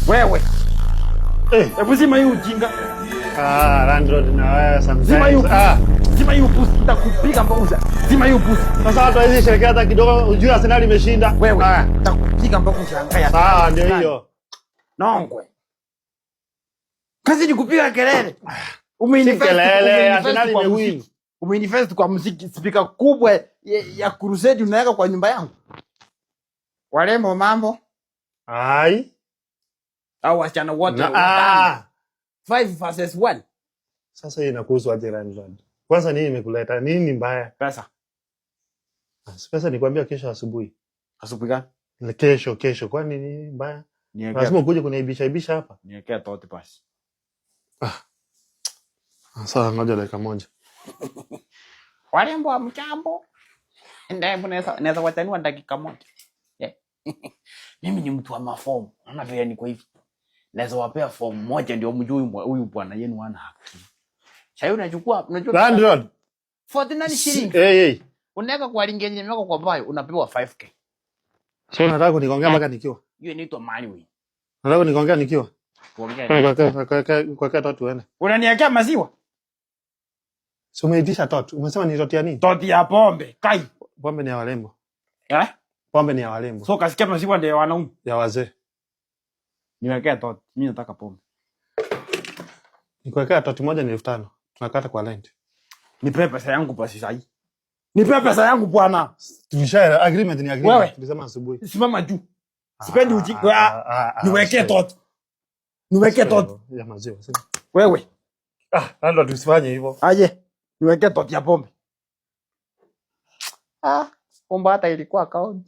Wewe. Hebu zima hiyo ujinga. Landlord na wewe sometimes. Zima hiyo pusi nitakupiga mbauza. Zima hiyo pusi. Sasa watu hizi sherekea hata kidogo ujue Arsenal imeshinda. Wewe. Nitakupiga mbauza ngaya. Sawa ndio hiyo. Nongwe. Kazi ni kupiga kelele. Kelele Arsenal imewin. Umeinvest kwa muziki, speaker kubwa ya Crusade unaweka kwa nyumba yangu. Warembo mambo? Ai. Au wasichana wote wa 5 versus 1. Sasa hii inakuhusu aje landlord? Kwanza nini imekuleta? Nini mbaya? Pesa. Pesa nikwambia kesho asubuhi. Asubuhi gani? Kesho. Kwani nini mbaya? Lazima ukuje kuniibisha hapa. Niwekea tote basi. Sawa, ngoja dakika moja. Warembo wa mchambo. Ndio naweza watanua dakika moja. Mimi ni mtu wa mafomu. Unaona vile niko hivi. Naweza wapea fomu moja ndio mjue huyu bwana yenu hana haki. Sasa unachukua landlord 49 shilingi. Hey. Unaweka kwa ringenye yako kwa bayo unapewa 5k. So nataka kuniongea mpaka nikiwa. Hiyo inaitwa mali wewe. Nataka kuniongea nikiwa. Kuongea. Kwa tot uende. Unaniwekea maziwa? So umeitisha tot. Umesema ni tot ya nini? Tot ya pombe. Kai. Pombe ni ya walembo. Pombe ni ya walembo. So kasikia maziwa ndio ya wanaume. Ya wazee. Niwekea tot. Mimi nataka pombe. Nikuwekea tot moja ni 5,000. Tunakata kwa rent. Nipe pesa yangu basi sasa. Nipe pesa yangu bwana. Tumeshare agreement ni agreement. Tulisema asubuhi. Simama juu. Sipendi ujinga. Niwekee tot. Niwekee tot ya maziwa. Wewe. Landlord usifanye hivyo. Aje. Niwekee tot ya pombe. Pombe hata ilikuwa account.